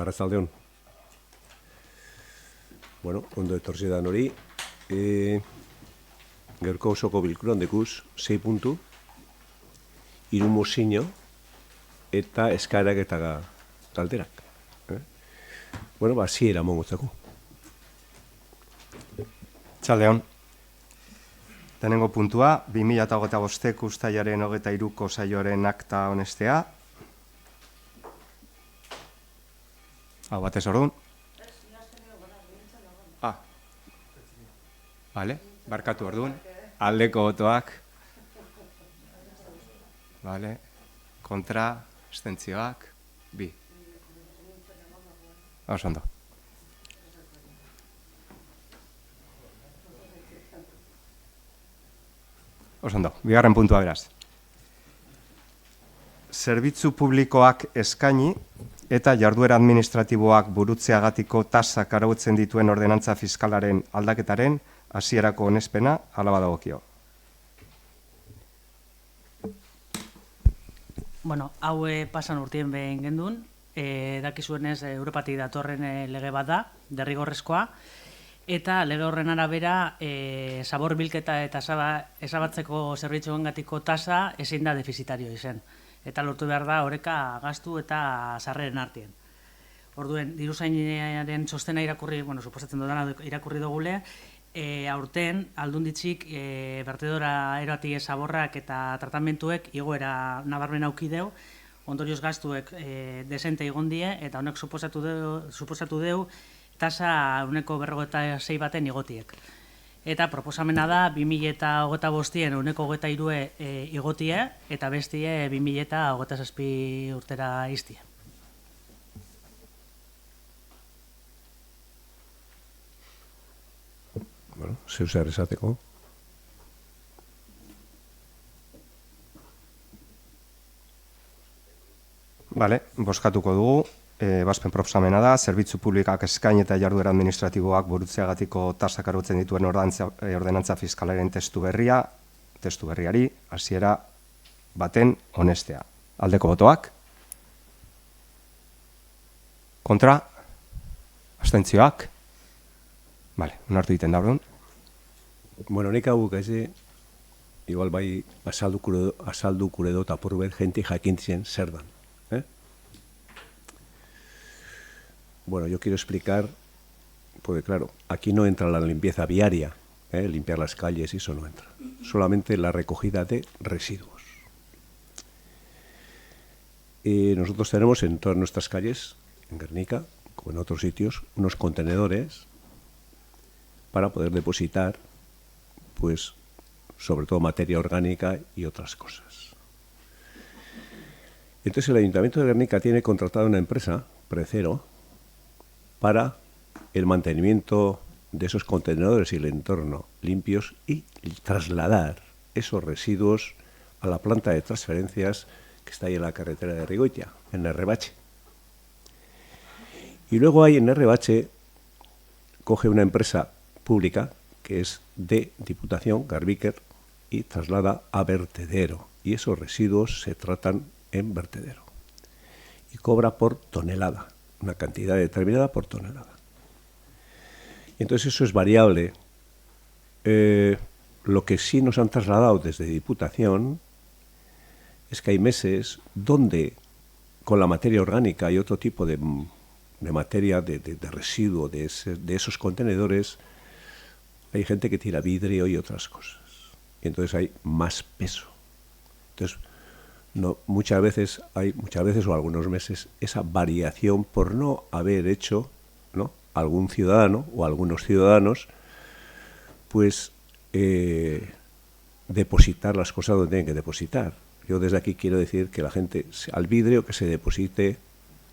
Arratsaldeon. Bueno, ondo etorri da hori. Gaurko osoko bilkuran dekuz 6 puntu, 3 mozio eta eskaerak eta galderak. Bueno, hasiera emango. Txaldeon. Lehenengo puntua, 2025 uztailaren 23ko saioaren akta onestea. Hau batez orduan. Vale, barkatu orduan. Aldeko botoak. Vale, kontra, abstentzioak, 2. Oso ondo. Oso ondo, bigarren puntua beraz. Zerbitzu publikoak eskaini eta jarduera administratiboak burutzeagatiko tasak arautzen dituen ordenantza fiskalaren aldaketaren hasierako onespena hala badagokio. Bueno, hau pasan urtien behin gendun, dakizuenez Europatik datorren lege bat da, derrigorrezkoa, eta lege horren arabera zabor bilketa eta ezabatzeko zerbitzuengatiko tasa ezin da defizitario izen. Eta lortu behar da oreka gastu eta sarreren artean. Orduen, diruzainaren txostena irakurri, suposatzen dudana irakurri dugule, aurten aldunditzik bertedora eroati zaborrak eta tratamentuek igoera nabarmen aukideu, ondorioz gastuek desente igondie, eta honek suposatu deu tasa uneko 46 baten igotiek. Eta proposamena da 2025 uneko 23 igotie, eta bestie 2027 urtera iztie. Bueno, zeu zer esateko. Vale, bozkatuko dugu. Ebazpen proposamena da, zerbitzu publikak eskaini eta jarduera administratiboak burutzeagatiko tasak arautzen dituen ordenantza fiskalaren testu berriari, hasiera baten onestea. Aldeko botoak. Kontra, abstentzioak. Vale, onartu egiten da orduan. Bueno, nik hau gaze, igual bai azaldu dut apur bet jenti jakintzen zer dan. Bueno, yo quiero explicar, porque claro, aquí no entra la limpieza viaria, limpiar las calles y eso no entra. Solamente la recogida de residuos. Nosotros tenemos en todas nuestras calles, en Guernica, como en otros sitios, unos contenedores para poder depositar, pues, sobre todo materia orgánica y otras cosas. Entonces el Ayuntamiento de Guernica tiene contratado una empresa, Precero, para el mantenimiento de esos contenedores y el entorno limpios y trasladar esos residuos a la planta de transferencias que está ahí en la carretera de Rigoitia, en Errebache. Y luego ahí en Errebache coge una empresa pública que es de Diputación, Garbiker, y traslada a vertedero. Y esos residuos se tratan en vertedero. Y cobra por tonelada, una cantidad determinada por tonelada. Y entonces eso es variable. Lo que sí nos han trasladado desde Diputación es que hay meses donde con la materia orgánica y otro tipo de materia, de residuo de esos contenedores, hay gente que tira vidrio y otras cosas. Y entonces hay más peso. Entonces, muchas veces o algunos meses esa variación por no haber hecho, ¿no?, algún ciudadano o algunos ciudadanos pues depositar las cosas donde tienen que depositar. Yo desde aquí quiero decir que la gente, al vidrio que se deposite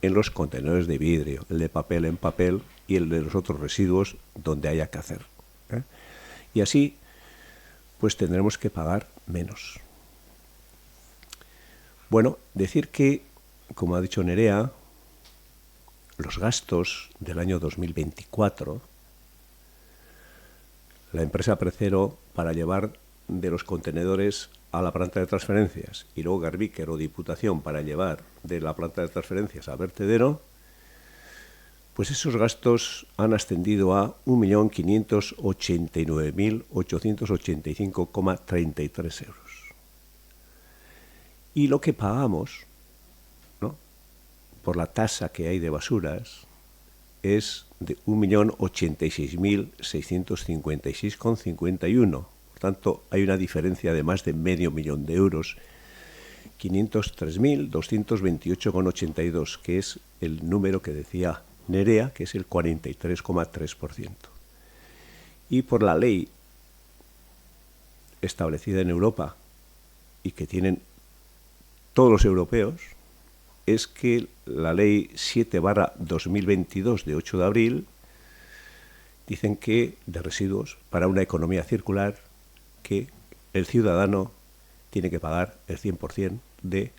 en los contenedores de vidrio, el de papel en papel y el de los otros residuos donde haya que hacer. Y así pues tendremos que pagar menos. Bueno, decir que, como ha dicho Nerea, los gastos del año 2024, la empresa Precero, para llevar de los contenedores a la planta de transferencias y luego Garbiker o Diputación para llevar de la planta de transferencias a vertedero, Pues esos gastos han ascendido a 1.589.885,33 euros. Y lo que pagamos, ¿no?, por la tasa que hay de basuras es de 1.086.656,51. Por tanto, hay una diferencia de más de $500.000 de euros, 503.228,82, que es el número que decía Nerea, que es el 43,3%. Y por la ley establecida en Europa y que tienen todos los europeos, es que la ley 7/2022 de 8 de abril dicen que de residuos para una economía circular que el ciudadano tiene que pagar el 100% del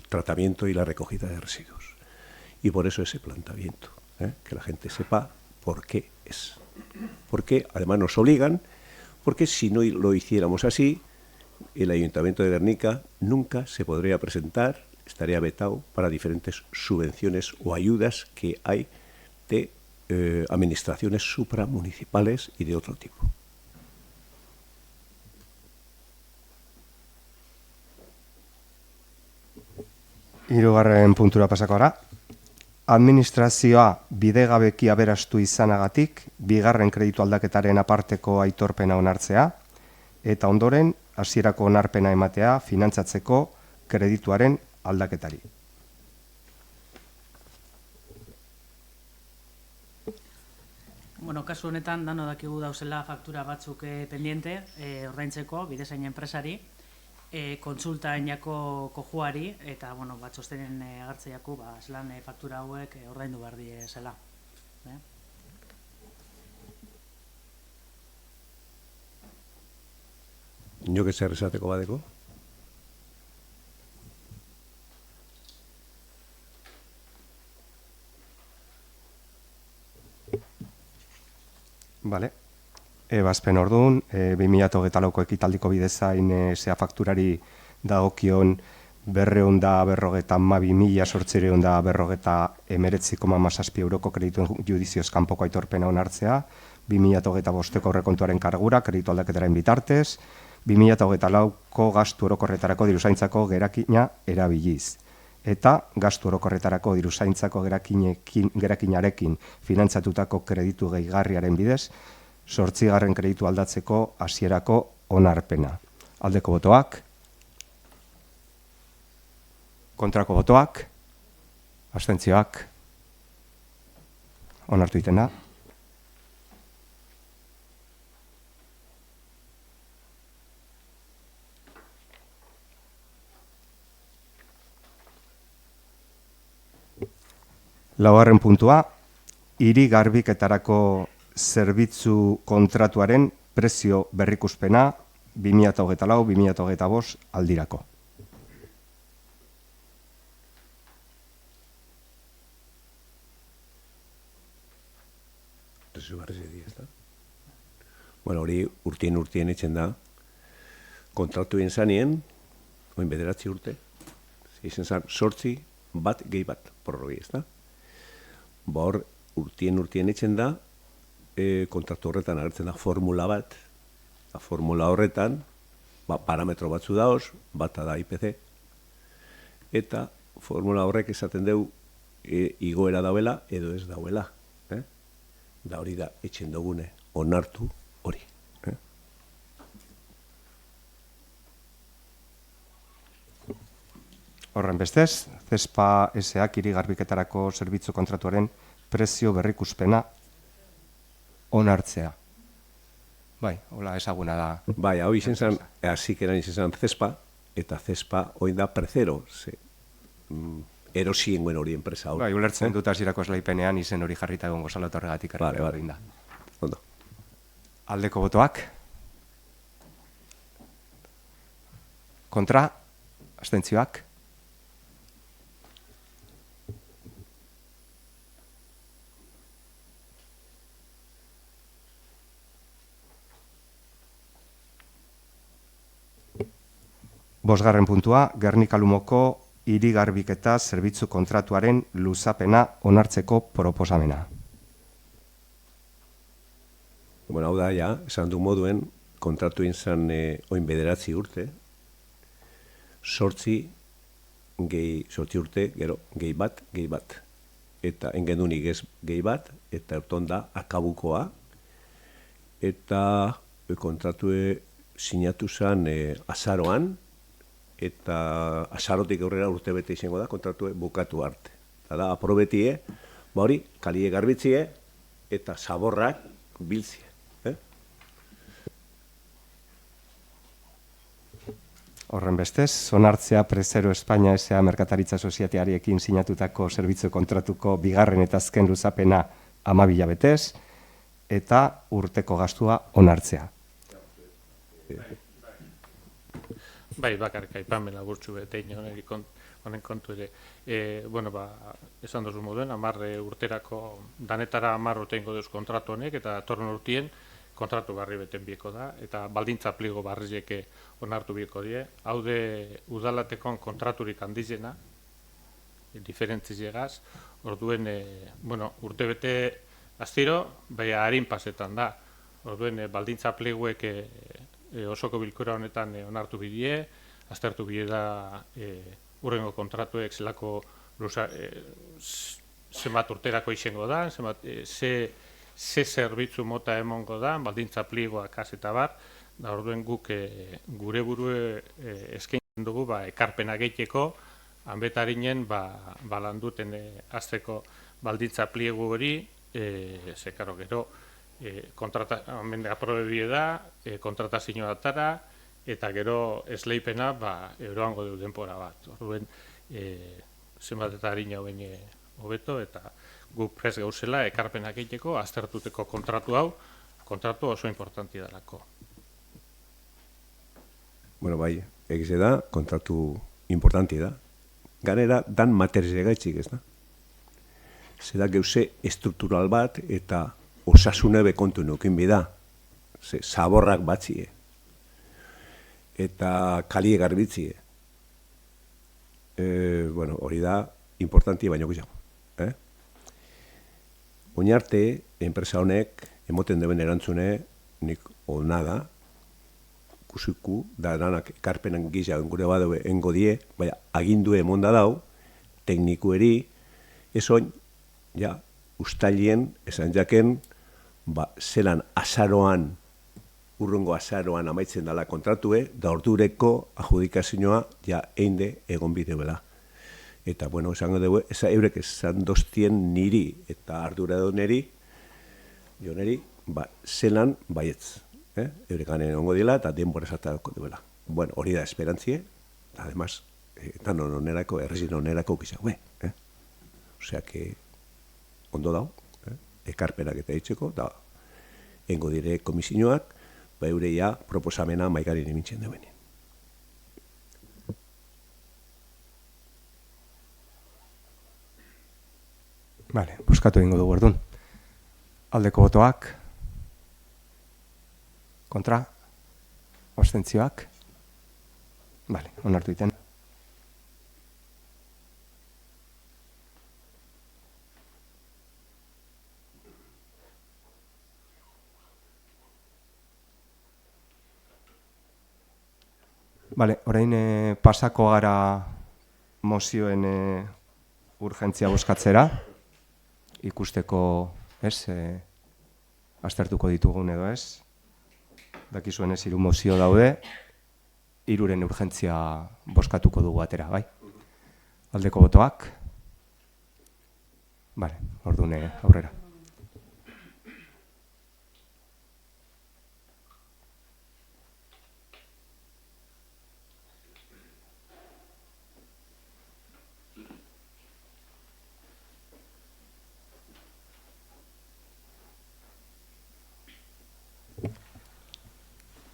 tratamiento y la recogida de residuos. Y por eso ese planteamiento, que la gente sepa por qué es. Porque además nos obligan, porque si no lo hiciéramos así, el Ayuntamiento de Gernika nunca se podría presentar, estaría vetado para diferentes subvenciones o ayudas que hay de administraciones supramunicipales y de otro tipo. Hirugarren puntura pasako gara. Administrazioa bidegabeki aberastu izanagatik, bigarren kreditu aldaketaren aparteko aitorpena onartzea, eta ondoren hasierako onarpena ematea finantzatzeko kredituaren aldaketari. Bueno, kasu honetan, dano dakigu dauzela faktura batzuk pendiente, ordaintzeko, bidezain enpresari, kontsulta enjako kojuari, eta, bueno, txostenen agartzeiaku, zelan faktura hauek ordaindu behar zela. Inok ezer esateko badeko? Vale. Ebazpen orduan, 2024ko ekitaldiko bidezain zea fakturari dagokion 252.819,17 euroko kredituen judizioz kanpoko aitorpena onartzea, 2025ko aurrekontuaren kargura kreditu aldaketaren bitartez, 2024ko gastu orokorretarako diruzaintzako gerakina erabiliz. Eta gastu orokorretarako diruzaintzako gerakinarekin finantzatutako kreditu gehigarriaren bidez, 8. kreditu aldatzeko hasierako onarpena. Aldeko botoak, kontrako botoak, abstentzioak, onartu egiten da. Laugarren puntua, hiri garbiketarako zerbitzu kontratuaren prezio berrikuspena 2024-2025 aldirako. Bueno, hori urtien etxen da, kontratu zanien, oin 9 urte, izen zan 8 bat gehi bat, porroi, ez da? Hor, urtien etxen da, kontratu horretan agertzen da formula bat, formula horretan, parametro batzu daoz, bata da IPC, eta formula horrek esaten deu igoera dauela edo ez dauela. Da hori da etxen dugune onartu hori. Horren bestez, CESPA S.A.k hiri garbiketarako zerbitzu kontratuaren prezio berrikuspena onartzea. Bai, hola ezaguna da. Bai, hau izen zan, hasikeran izen zan CESPA, eta CESPA oin da prezero, erosien guen hori enpresa hori. Bai, ulertzen dut hasierako eslaipenean izen hori jarrita egon gozala eta horregatik egin da. Ondo. Aldeko botoak. Kontra, abstentzioak. Bosgarren puntua, Gernika Lumoko hirigarbiketa zerbitzu kontratuaren luzapena onartzeko proposamena. Bueno, hau da, ja, esan du moduen, kontratu izan oin 9 urte, 8 urte, gero, gehi bat. Eta engenunik ez gehi bat, eta erton da, akabukoa, eta kontratu sinatu zen azaroan, eta azarotik aurrera urte bete izango da, kontratu bukatu arte. Eta da, aprobetie, hori, kalie garbitzie, eta zaborrak biltzie. Horren bestez, onartzea Prezero Espainia S.A. Merkataritza Sozietatearekin sinatutako zerbitzu kontratuko bigarren eta azken luzapena 12 hilabetez, eta urteko gastua onartzea. Bai, bakarrik aipamen laburtsu betein honen kontu ere. Esan dozu moduen, 10 urterako, danetara 10 urte ingo deuz kontratu honek, eta torren urtien kontratu barri beten bieko da, eta baldintza pligo barrieke onartu bieko die. Haude udalatekon kontraturik handizena, diferentziz llegaz, orduen, urte bete aztiro, bai harin pasetan da. Orduen, baldintza pliguek osoko bilkura honetan onartu bidie, aztertu bide da urrengo kontratuek zelako zenbat urterako izango da, ze zerbitzu mota emongo da, baldintza pligoak eta bar, da orduen guk gure burue eskaintzen dugu ekarpena gehieko, hanbetarinen landuten azteko baldintza pliego hori, zekaro gero, aprobe bide da, kontratazio datara, eta gero esleipena euroango du denpora bat. Orduen, zenbat eta harina hobeto, eta guk prest gauzela ekarpenak egiteko, aztertuteko kontratu oso importanti dalako. Bueno, bai, egize da, kontratu importanti da. Ganera, dan materize gaitzik, ez da? Zeda geuse estruktural bat eta osasune bekontu nukin bida. Zaborrak batzie. Eta kalie garbitzie. Hori da, importanti baino gizau. Oinarte, enpresa honek, emoten deben erantzune, nik ona da, kusiku, da danak ekarpenan gisa gure badu engo die, baina agindu emonda dau, teknikueri, ezoin, ja, ustalien, esan jaken, zelan azaroan, urrungo azaroan amaitzen dela kontratue, da ordureko adjudikazioa ja einde egon bideuela. Eta, esango dugu, eurek esan doztien niri eta arduraduneri, joneri, zelan baietz. Eurekan ongo dila eta denbora esatako duela. Hori da esperantzie, eta además, tan onerako, errezin onerako gizau. Osea, que ondo dau, ekarpenak eta itxeko, da, engo dire komisioak, eureia proposamena maikarin emintzen duenin. Bale, buskatu egingo dugu erdun. Aldeko botoak, kontra, abstentzioak, bale, onartu iten. Bale, orain pasako gara mozioen urgentzia buskatzera. Ikusteko, aztertuko ditugun edo ez. Dakizuen ez 3 mozio daude, 3 urgentzia bozkatuko dugu atera, bai? Aldeko botoak. Bale, ordune aurrera.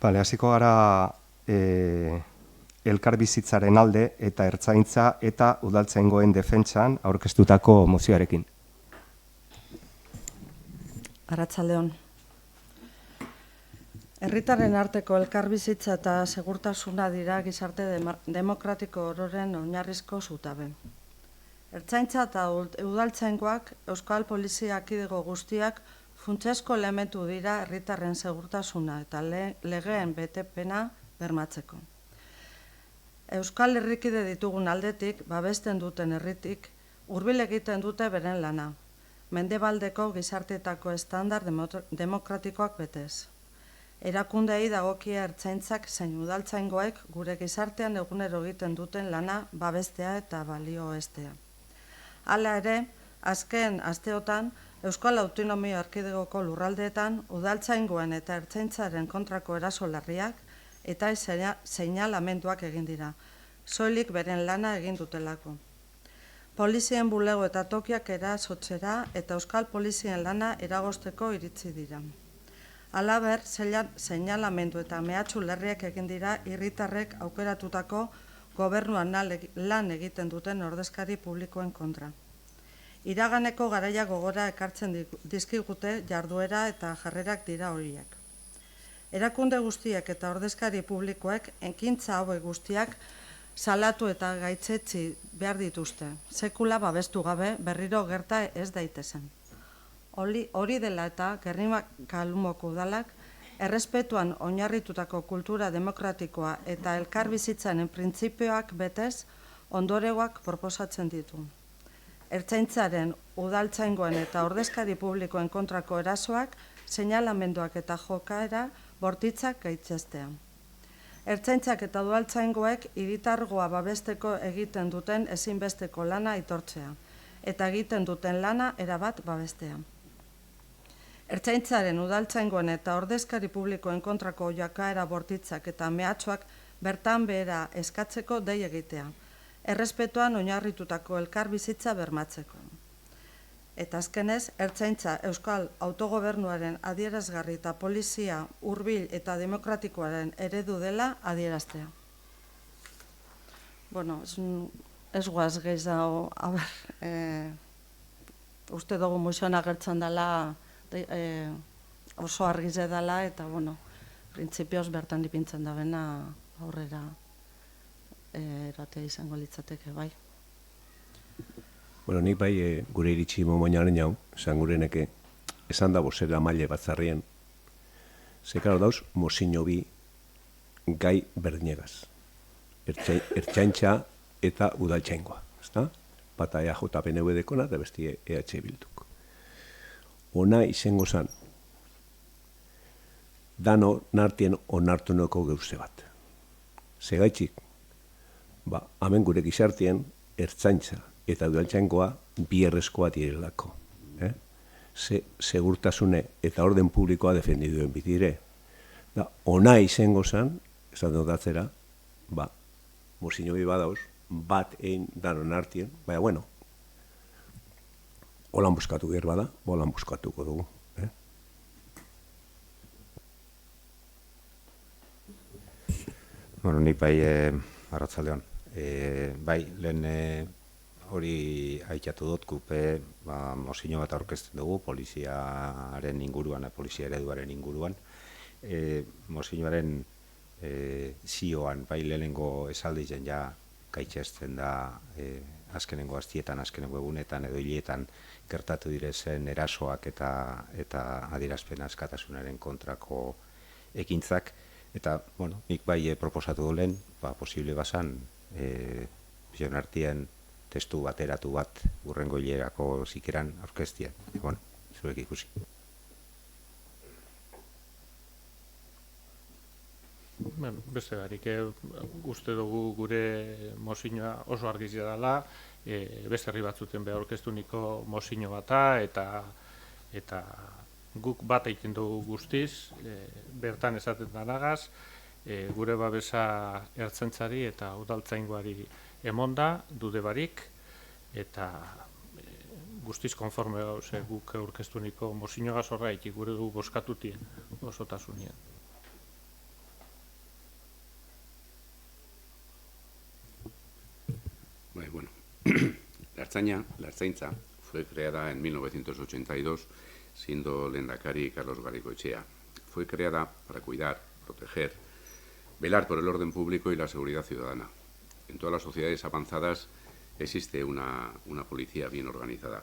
Bale, hasiko gara elkarbizitzaren alde eta ertzaintza eta udaltzaingoen defentsan aurkeztutako mozioarekin. Arratsaldeon. Herritarren arteko elkarbizitza eta segurtasuna dira gizarte demokratiko ororen oinarrizko zutabe. Ertzaintza eta udaltzaingoak Euskal Polizia kidego guztiak funtsezko elementu dira herritarren segurtasuna eta legeen betepena bermatzeko. Euskal Herrikide ditugun aldetik, babesten duten herritik, hurbil egiten dute beren lana, mendebaldeko gizarteetako estandar demokratikoak betez. Erakundei dagokia ertzaintzak zein udaltzaingoek gure gizartean egunero egiten duten lana babestea eta balioestea. Hala ere, azken asteotan, Euskal Autonomia Erkidegoko lurraldeetan udaltzaingoen eta ertzaintzaren kontrako eraso larriak eta seinalamenduak egin dira, soilik beren lana egin dutelako. Polizien bulego eta tokiak erasotzera eta Euskal Polizien lana eragozteko iritsi dira. Halaber, seinalamendu eta mehatxu larriak egin dira herritarrek aukeratutako gobernuan lan egiten duten ordezkari publikoen kontra. Iraganeko garaia gogora ekartzen dizkigute jarduera eta jarrerak dira horiek. Erakunde guztiek eta ordezkari publikoek ekintza hauek guztiak salatu eta gaitzetsi behar dituzte, sekula babestu gabe berriro gerta ez daitezen. Hori dela eta Gernika-Lumoko udalak errespetuan oinarritutako kultura demokratikoa eta elkarbizitzaren printzipioak betez ondorengoak proposatzen ditu. Ertzaintzaren, udaltzaingoen eta ordezkari publikoen kontrako erasoak, seinalamenduak eta jokaera bortitzak gaitzestea. Ertzaintzak eta udaltzaingoek hiritargoa babesteko egiten duten ezinbesteko lana aitortzea, eta egiten duten lana erabat babestea. Ertzaintzaren, udaltzaingoen eta ordezkari publikoen kontrako jokaera bortitzak eta mehatxuak bertan behera eskatzeko dei egitea, errespetuan oinarritutako elkarbizitza bermatzeko. Eta azkenez, ertzaintza Euskal Autogobernuaren adierazgarri eta polizia hurbil eta demokratikoaren eredu dela adieraztea. Bueno, ez guaz gehiago, uste dugu moizioan agertzen dela oso argize dela eta, bueno, printzipioz bertan dipintzen da bena aurrera eratea izango litzateke, bai. Bueno, nik bai gure iritsi momoinaren jau, esan gureneke, esan da bozera maile batzarrien, zekaro dauz, mozino bi gai berdinegaz. Ertzaintza eta udaltzaingoa, ezta? Bata EAJ-PNV dekona eta bestie EH Bilduk. Ona izango zan, dano nartien onartuneko geuze bat. Segaitxik, hemen gure gizartien ertzaintza eta udaltzaingoa bi errezkoa direlako. Segurtasune eta orden publikoa defendiduen bitire. Ona izango zan, esan dotatzera, mozino bi badauz, bat egin danon artien, baina, bueno, holan buskatu ger bada, holan buskatuko dugu. Bueno, nik bai, arratzaldeon. Bai, lehen hori haitatu dut, kupe mozino bat aurkezten dugu, poliziaren inguruan, polizia ereduaren inguruan. Mozinoaren zioan, bai, lehenengo esaldizen ja gaitzesten da azkenengo astietan, azkenengo egunetan edo hiletan gertatu direzen erasoak eta adierazpen askatasunaren kontrako ekintzak. Eta, bueno, nik bai proposatu du lehen, posible bazan, bizion artien testu bateratu bat urrengo hilerako zikeran aurkeztia. Bueno, zuek ikusi. Beste barik, uste dugu gure mozinoa oso argizia dela, beste herri batzuten behar aurkeztuniko mozino bata, eta guk bat egiten dugu guztiz, bertan esaten danagaz, gure babesa ertzaintzari eta udaltzaingoari emonda, dude barik, eta guztiz konforme gauze guk aurkeztuniko mozino gazorraik gure du boskatutien osotasunien. Bai, bueno, la Ertzaintza fue creada en 1982, siendo lehendakari Carlos Garaikoetxea. fue creada para cuidar, proteger, velar por el orden público y la seguridad ciudadana. En todas las sociedades avanzadas existe una policía bien organizada.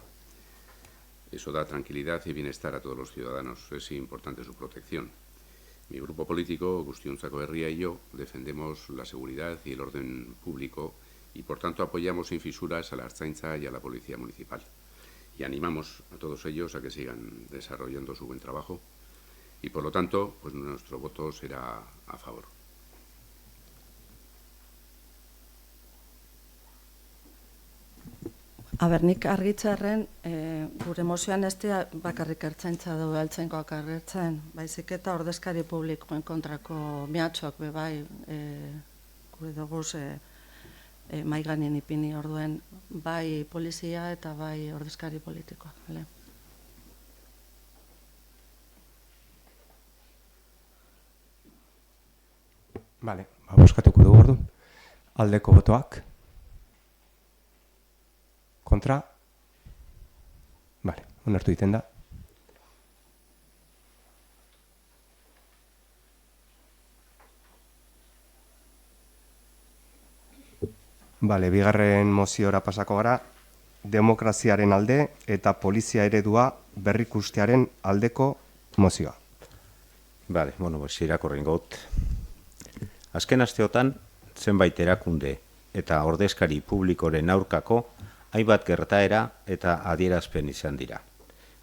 Eso da tranquilidad y bienestar a todos los ciudadanos. Es importante su protección. Mi grupo político, Guztiontzako Herria, y yo defendemos la seguridad y el orden público y, por tanto, apoyamos sin fisuras a la Ertzaintza y a la Policía Municipal. Y animamos a todos ellos a que sigan desarrollando su buen trabajo y, por lo tanto, pues nuestro voto será a favor. Nik argitzearren, gure mozioan ez dira bakarrik ertzaintza edo udaltzaingoak agertzen, baizik eta ordezkari publikoen kontrako mehatxuak bai gure duguz mahai gainean ipini, orduen bai polizia eta bai ordezkari politikoak. Bale, bozkatuko dugu orduan. Aldeko botoak. Kontra? Bale, onartu egiten da. Bale, bigarren moziora pasako gara, demokraziaren alde eta polizia eredua berrikustearen aldeko mozioa. Bale, irakurri got. Azken asteotan, zenbait erakunde eta ordezkari publikoren aurkako hainbat gertaera eta adierazpen izan dira.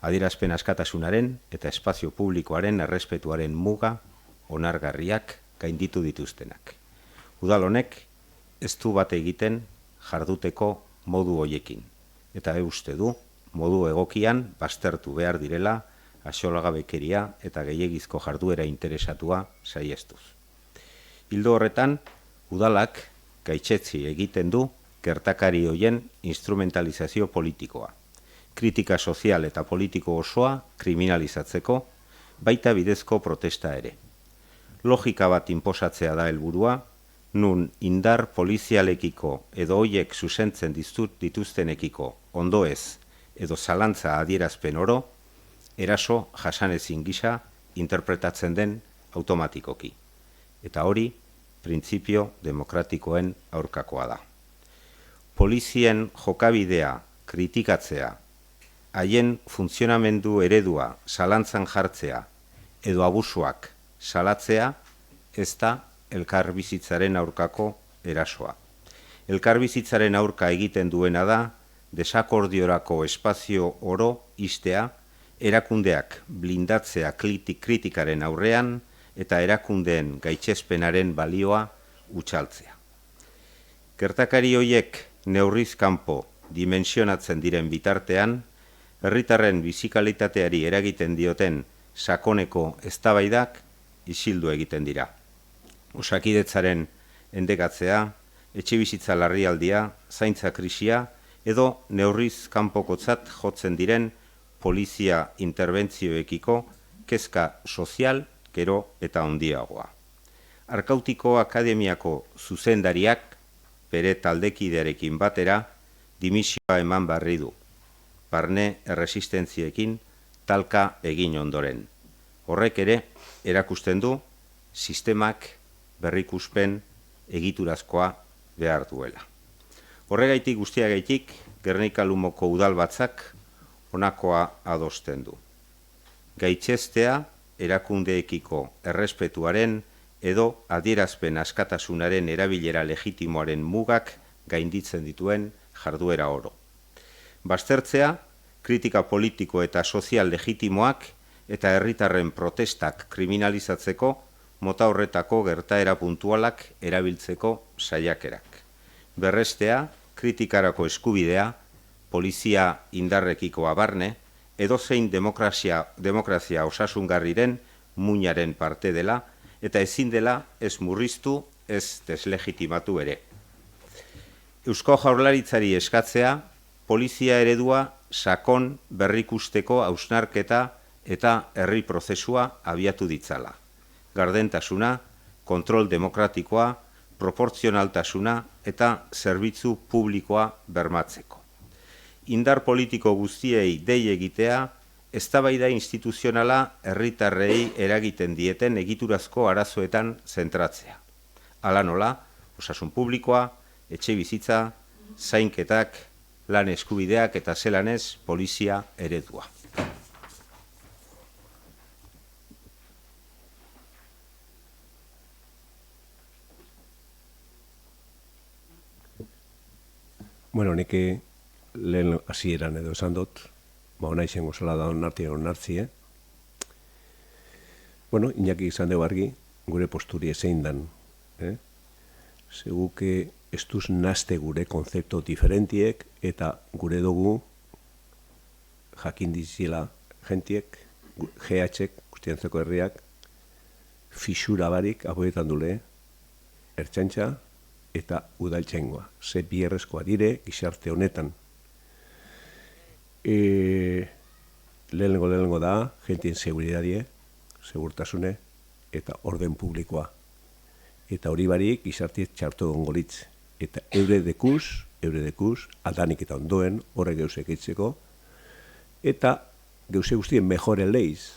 Adierazpen askatasunaren eta espazio publikoaren errespetuaren muga onargarriak gainditu dituztenak. Udal honek ez du bat egiten jarduteko modu hoiekin, eta uste du modu egokian baztertu behar direla axolagabekeria eta gehiegizko jarduera interesatua saihestuz. Ildo horretan, udalak gaitzetsi egiten du gertakari hoien instrumentalizazio politikoa, kritika sozial eta politiko osoa kriminalizatzeko, baita bidezko protesta ere. Logika bat inposatzea da helburua, nun indar polizialekiko edo hoiek zuzentzen dituztenekiko ondoez edo zalantza adierazpen oro, eraso jasanezin gisa interpretatzen den automatikoki. Eta hori, printzipio demokratikoen aurkakoa da. Polizien jokabidea kritikatzea, haien funtzionamendu eredua zalantzan jartzea edo abusuak salatzea ez da elkarbizitzaren aurkako erasoa. Elkarbizitzaren aurka egiten duena da desakordiorako espazio oro istea, erakundeak blindatzea kritikaren aurrean eta erakundeen gaitxespenaren balioa utxaltzea. Gertakari hoiek neurriz kanpo dimensionatzen diren bitartean, herritarren bizikalitateari eragiten dioten sakoneko eztabaidak isildu egiten dira. Osakidetzaren endekatzea, etxebizitza larrialdia, zaintza krisia edo neurriz kanpokotzat jotzen diren polizia interbentzioekiko kezka sozial gero eta handiagoa. Arkautiko Akademiako zuzendariak bere taldekidearekin batera dimisioa eman barri du, barne erresistentziekin talka egin ondoren. Horrek ere erakusten du sistemak berrikuspen egiturazkoa behar duela. Horregaitik guztiagaitik Gernika-Lumoko udalbatzak honakoa adosten du. Gaitxestea erakundeekiko errespetuaren edo adierazpen askatasunaren erabilera legitimoaren mugak gainditzen dituen jarduera oro. Baztertzea, kritika politiko eta sozial legitimoak eta herritarren protestak kriminalizatzeko mota horretako gertaera puntualak erabiltzeko saiakerak. Berrestea, kritikarako eskubidea, polizia indarrekiko abarne, edozein demokrazia osasungarriren muinaren parte dela, eta ezin dela ez murriztu, ez deslegitimatu ere. Eusko Jaurlaritzari eskatzea, polizia eredua sakon berrikusteko hausnarketa eta herri prozesua abiatu ditzala. Gardentasuna, kontrol demokratikoa, proportzionaltasuna eta zerbitzu publikoa bermatzeko. Indar politiko guztiei dei egitea eztabaida instituzionala herritarrei eragiten dieten egiturazko arazoetan zentratzea. Hala nola, osasun publikoa, etxe bizitza, zainketak, lan eskubideak eta zelanez polizia eredua. Bueno, neke lehen hasieran edo esan dut, ona izango zela da onartzi, Bueno, Iñaki izan dugu argi, gure posturi ezein dan. Seguke ez duz nazte gure konzepto diferentiek eta gure dugu jakin diziela gentiek, GH-ek, guztientzeko herriak, fisura barik aboietan dule, ertzaintza eta udaltzaingoa. Ze bierrezkoa dire gizarte honetan. Lehenengo da, jentien seguridadie, segurtasune eta orden publikoa. Eta hori barik gizarte txartu gongolitz. Eta eure dekuz, aldanik eta ondoen, horre geusek eitzeko, eta geuse guztien mejore leiz.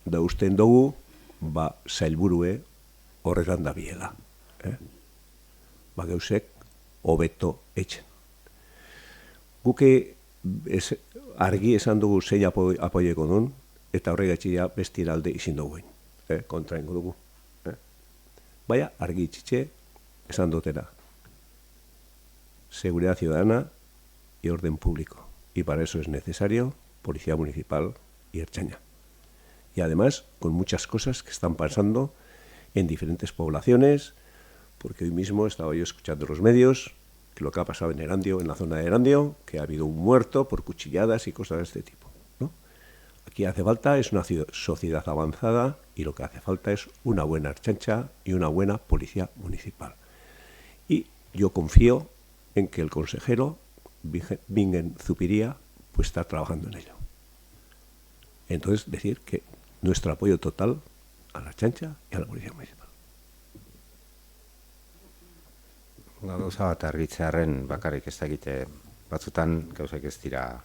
Da usten dugu, zailburue horretan da biela. Geusek hobeto etxen. Guke argi esan dugu zein apoieko duen, eta horregatxia bestien alde izin dugu kontra ingo dugu. Baina argi itxitxe esan dutera. Seguridad ciudadana y orden público. Y para eso es necesario policía municipal y ertzaina. Y además con muchas cosas que están pasando en diferentes poblaciones, porque hoy mismo estaba yo escuchando los medios que lo que ha pasado en Erandio, en la zona de Erandio, que ha habido un muerto por cuchilladas y cosas de este tipo, ¿no? Aquí hace falta, es una sociedad avanzada y lo que hace falta es una buena ertzaintza y una buena policía municipal. Y yo confío en que el consejero Bingen Zupiria pues está trabajando en ello. Entonces, decir que nuestro apoyo total a la ertzaintza y a la policía municipal. Gauza bat argitzearen bakarrik ez dakite batzutan gauzak ez dira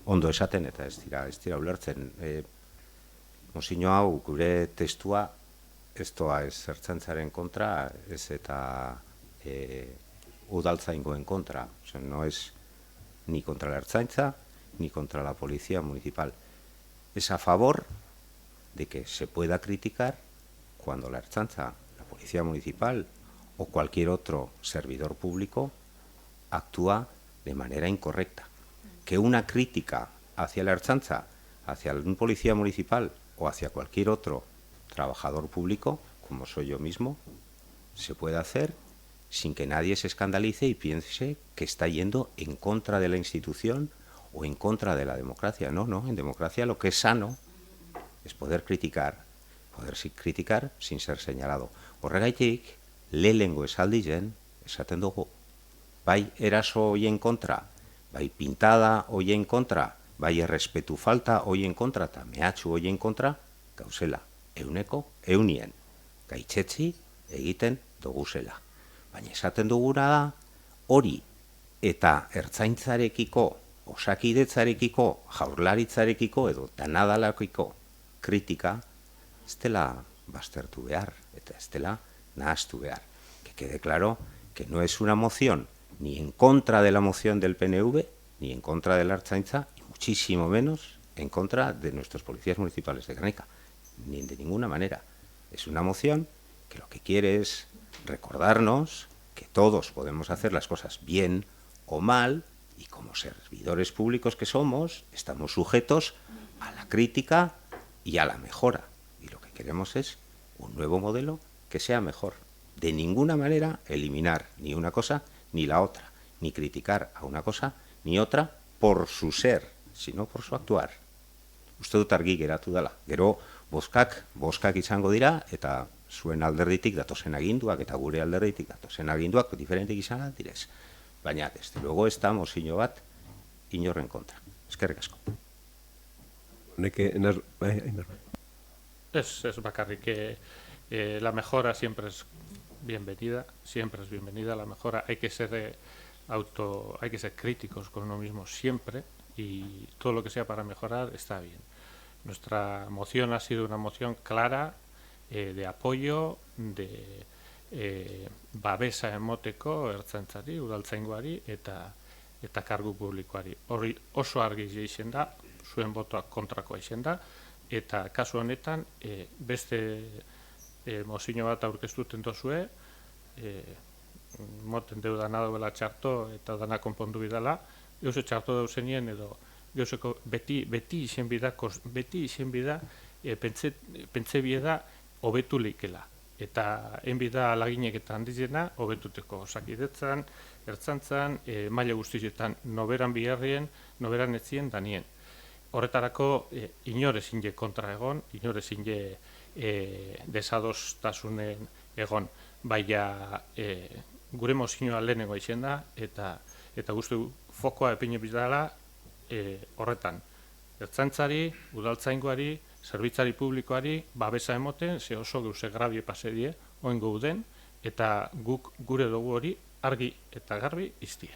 ondo esaten eta ez dira ulertzen. Mozio hau gure testua ez doa ez ertzaintzaren kontra, ez eta udaltzaingoen kontra. O sea, no es ni contra la ertzaintza ni contra la policía municipal. Es a favor de que se pueda criticar cuando la ertzaintza, la policía municipal o cualquier otro servidor público actúa de manera incorrecta. Que una crítica hacia la ertzaintza, hacia un policía municipal o hacia cualquier otro trabajador público, como soy yo mismo, se puede hacer sin que nadie se escandalice y piense que está yendo en contra de la institución o en contra de la democracia. No, en democracia lo que es sano es poder criticar sin ser señalado. Horregaitik, lehengo esaldizen, esaten dugu, bai eraso hoien kontra, bai pintada hoien kontra, bai errespetu falta hoien kontra eta mehatxu hoien kontra, gauzela, eunien, gaitzetzi egiten duguzela. Baina esaten duguna da, hori eta ertzaintzarekiko, osakidetzarekiko, jaurlaritzarekiko edo danadalakiko kritika, ez dela baztertu behar, eta ez dela nahastu behar. Que quede claro que no es una moción ni en contra de la moción del PNV, ni en contra de la ertzaintza, y muchísimo menos en contra de nuestros policías municipales de Gernika, ni de ninguna manera. Es una moción que lo que quiere es recordarnos que todos podemos hacer las cosas bien o mal, y como servidores públicos que somos, estamos sujetos a la crítica y a la mejora. Y lo que queremos es un nuevo modelo que sea mejor. De ninguna manera eliminar ni una cosa ni la otra, ni criticar a una cosa ni otra por su ser, sino por su actuar. Uste dut argi geratu dela. Gero bozkak izango dira, eta zuen alderditik datozen aginduak, eta gure alderditik datozen aginduak diferentik izan direz. Baina, desde luego, ez da mozio bat inorren kontra. Eskerrik asko. Es bakarrik que la mejora siempre es bienvenida, la mejora. Hay que ser críticos con uno mismo siempre, y todo lo que sea para mejorar está bien. Nuestra moción ha sido una moción clara de apoyo, de babesa emoteko ertzaintzari, udaltzaingoari eta kargu publikoari. Hori oso argi izen da, zuen botoak kontrakoa izen da, eta kasu honetan beste mozio bat aurkeztuten dozue, moten deu dana duela txarto eta dana konpondu bidala, eus txarto dauzenien edo geuseko beti izen bida, pentsa bieda hobetu leikela. Eta enbida alaginek eta handizena hobetuteko osakidetzan, ertzantzan, maila guztietan noberan biharrien, noberan etzien danien. Horretarako inorezin je kontra egon, inorezin je desadostasunen egon, baina gure mozioa lehenengo izen da, eta guztu fokoa epine bidala horretan. Ertzantzari, udaltzaingoari, zerbitzari publikoari babesa emoten, ze oso geuse grabie pasedie, oen gauden, eta guk gure dugu hori argi eta garbi iztie.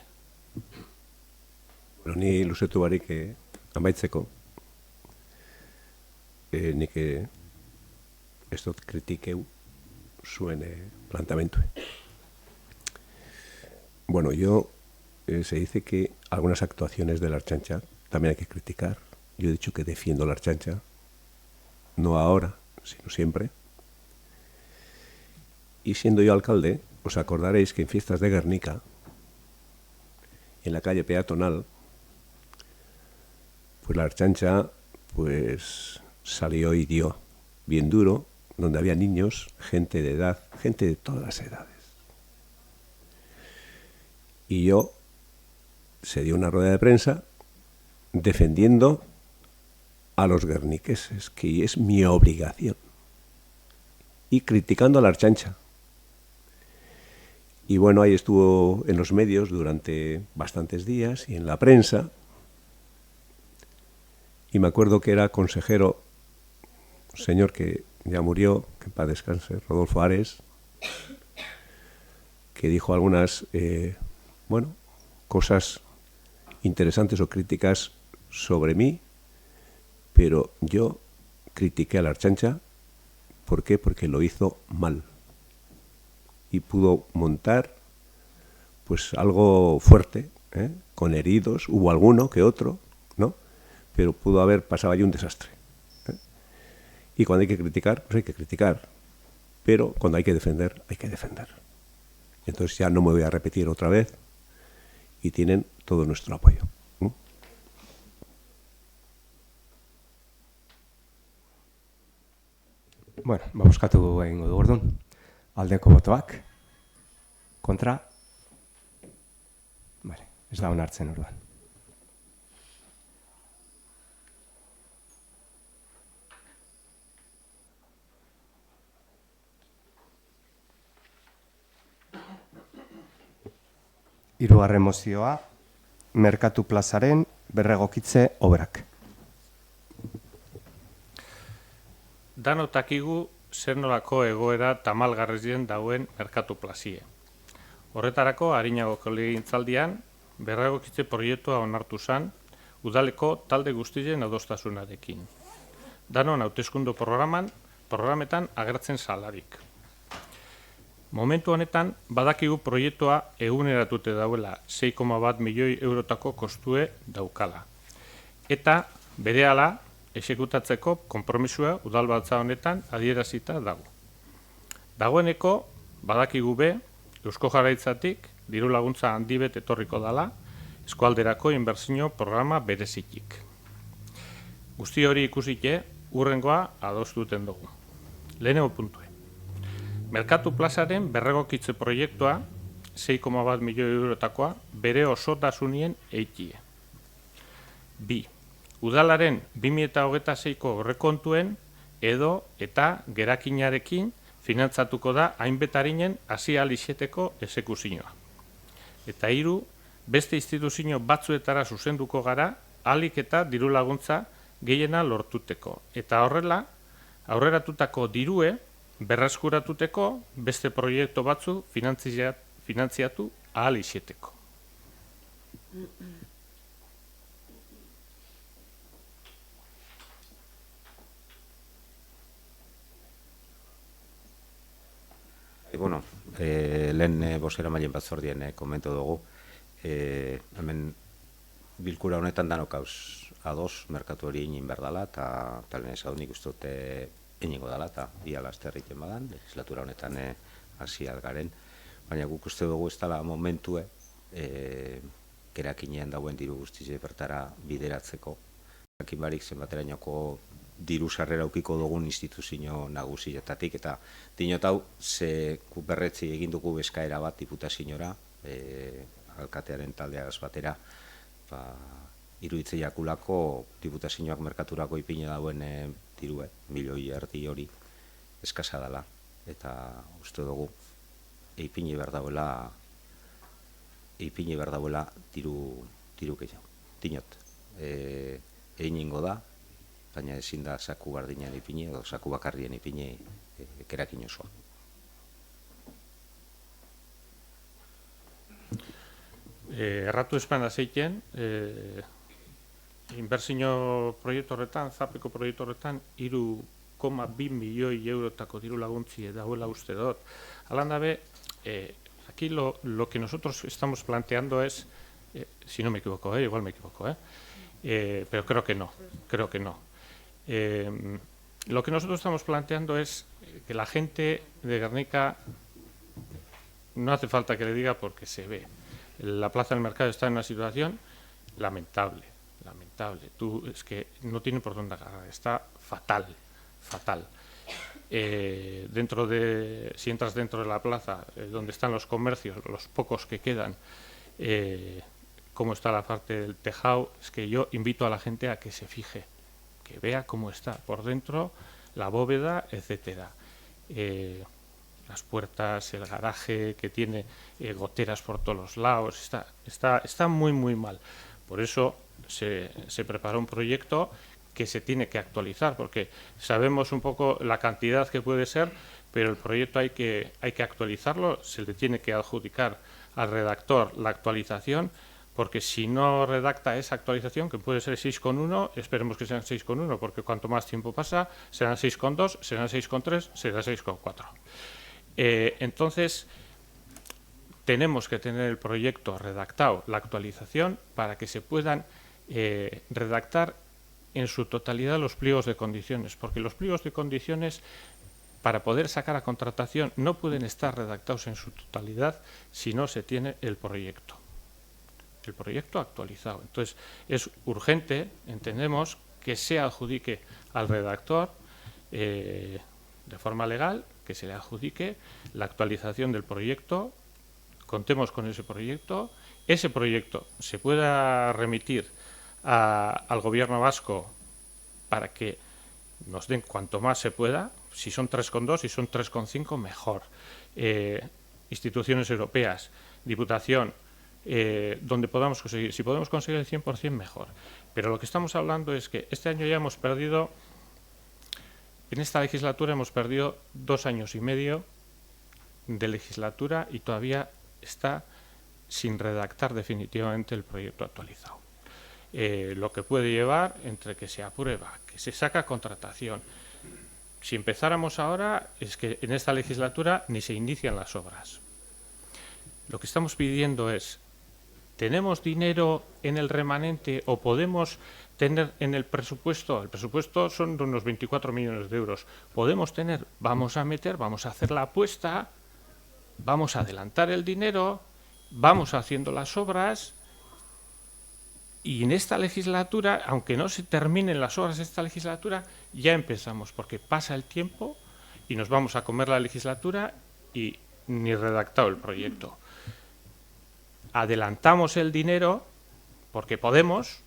Bueno, ni luzetu barik amaitzeko, nik ez dut kritikeu zuen planteamendu. Bueno, se dice que algunas actuaciones de la Ertzaintza también hay que criticar. Yo he dicho que defiendo la Ertzaintza, no ahora, sino siempre. Y siendo yo alcalde, os acordaréis que en fiestas de Guernica, en la calle peatonal, pues la Ertzaintza pues salió y dio bien duro, donde había niños, gente de edad, gente de todas las edades. Y se dio una rueda de prensa defendiendo a los guerniqueses, que es mi obligación, y criticando a la Ertzaintza. Y bueno, ahí estuvo en los medios durante bastantes días y en la prensa, y me acuerdo que era consejero, un señor que ya murió, que en paz descanse, Rodolfo Ares, que dijo algunas cosas interesantes o críticas sobre mí, pero yo critiqué a la Ertzaintza. ¿Por qué? Porque lo hizo mal y pudo montar pues algo fuerte, con heridos, hubo alguno que otro, ¿no? Pero pudo haber pasado allí un desastre. Y cuando hay que criticar, pues hay que criticar, pero cuando hay que defender, hay que defender. Entonces ya no me voy a repetir otra vez y tienen todo nuestro apoyo. Bueno, bozkatu egingo dugu orduan. Aldeko botoak. Kontra. Vale, ez da onartzen orduan. Hirugarren mozioa, Merkatu plazaren berregokitze obrak. Danotakigu zer nolako egoera tamalgarrien dauen merkatu plazie. Horretarako, Arinagoko legegintzaldian, berregokitze proiektua onartu zan, udaleko talde guztien adostasunarekin. Danon hauteskunde programetan agertzen salarik. Momentu honetan, badakigu proiektua eguneratute dauela 6,1 milioi eurotako kostue daukala. Eta, berehala, exekutatzeko konpromisua udalbatza honetan adierazita dago. Dagoeneko, badakigu be, Eusko Jarraitzatik diru laguntza handibet etorriko dala, eskualderako inbertsio programa berezitik. Guzti hori ikusike, urrengoa adostuten dugu. Lehenengo puntue. Merkatu plazaren berregokitze proiektua 6,1 milioi eurotakoa bere osotasunien eitie. 2. Udalaren 2026ko aurrekontuen edo eta gerakinarekin finantzatuko da hainbetarinen hasi ahal izeteko exekuzioa. Eta 3. Beste instituzio batzuetara zuzenduko gara ahalik eta diru laguntza gehiena lortuteko. Eta horrela, aurreratutako dirue berreskuratuteko beste proiektu batzu finantziatu ahal izeteko. bueno, lehen bozera mailen batzordien komentu dugu, hemen bilkura honetan danok ados merkatu hori egin behar dela, eta lehen esan nik uste dute egingo dela, eta ia laster egiten badan, legislatura honetan hasi algaren, baina guk uste dugu ez dela momentue, gerakinean dauen diru guztize bertara bideratzeko, jakin barik zenbaterainoko diru sarrera aukiko dugun instituzio nagusietatik, eta dinot hau, ze berretzi egin dugu eskaera bat diputaziora, alkatearen taldeagaz batera, iruditzei jakulako diputazioak merkaturako ipine dauen diru, milioi erdi hori eskasa dela, eta uste dugu ipine behar dauela diru gehiago. Dinot, egin ingo da, baina ezin da saku bardinean ipine edo saku bakarrien ipine kerakin osoa. Erratu espan azeiten, inbertsio proiektu horretan, zapeko proiektu horretan, 3,2 milioi eurotako diru laguntzi dauela uste dut. Alan dabe, aquí lo que nosotros estamos planteando es, si no me equivoco, igual me equivoco, pero creo que no. Lo que nosotros estamos planteando es que la gente de Gernika, no hace falta que le diga porque se ve, la Plaza del Mercado está en una situación lamentable. Es que no tiene por dónde agarrar, está fatal. Si entras dentro de la plaza, donde están los comercios, los pocos que quedan, cómo está la parte del tejado, es que yo invito a la gente a que se fije, que vea cómo está por dentro, la bóveda, etcétera. Las puertas, el garaje que tiene goteras por todos los lados, está muy mal. Por eso se preparó un proyecto que se tiene que actualizar, porque sabemos un poco la cantidad que puede ser, pero el proyecto hay que actualizarlo, se le tiene que adjudicar al redactor la actualización, porque si no redacta esa actualización, que puede ser 6,1, esperemos que sean 6,1, porque cuanto más tiempo pasa, serán 6,2, serán 6,3, será 6,4. Entonces, tenemos que tener el proyecto redactado, la actualización, para que se puedan redactar en su totalidad los pliegos de condiciones, porque los pliegos de condiciones, para poder sacar a contratación, no pueden estar redactados en su totalidad si no se tiene el proyecto actualizado. Entonces, es urgente, entendemos, que se adjudique al redactor de forma legal, que se le adjudique la actualización del proyecto, contemos con ese proyecto se pueda remitir al gobierno vasco para que nos den cuanto más se pueda, si son 3,2, si son 3,5, mejor. Instituciones europeas, Diputación, donde podamos conseguir, si podemos conseguir el 100%, mejor. Pero lo que estamos hablando es que este año ya hemos perdido, en esta legislatura hemos perdido 2 años y medio de legislatura y todavía está sin redactar definitivamente el proyecto actualizado. Lo que puede llevar entre que se aprueba, que se saca contratación. Si empezáramos ahora, es que en esta legislatura ni se inician las obras. Lo que estamos pidiendo es, ¿tenemos dinero en el remanente o podemos tener en el presupuesto son de unos 24 millones de euros, podemos tener, vamos a hacer la apuesta, vamos a adelantar el dinero, vamos haciendo las obras y en esta legislatura, aunque no se terminen las obras de esta legislatura, ya empezamos, porque pasa el tiempo y nos vamos a comer la legislatura y ni redactado el proyecto. Adelantamos el dinero porque podemos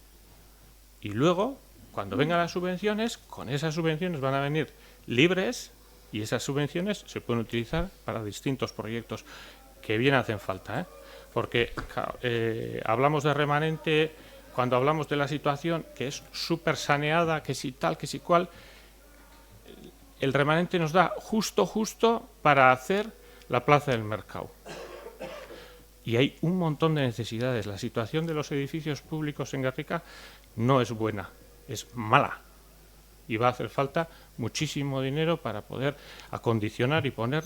y luego, cuando vengan las subvenciones, con esas subvenciones van a venir libres y esas subvenciones se pueden utilizar para distintos proyectos que bien hacen falta, porque claro, hablamos de remanente, cuando hablamos de la situación que es súper saneada, que si tal, que si cual, el remanente nos da justo para hacer la Plaza del Mercado. Y hay un montón de necesidades. La situación de los edificios públicos en Gernika no es buena, es mala. Y va a hacer falta muchísimo dinero para poder acondicionar y poner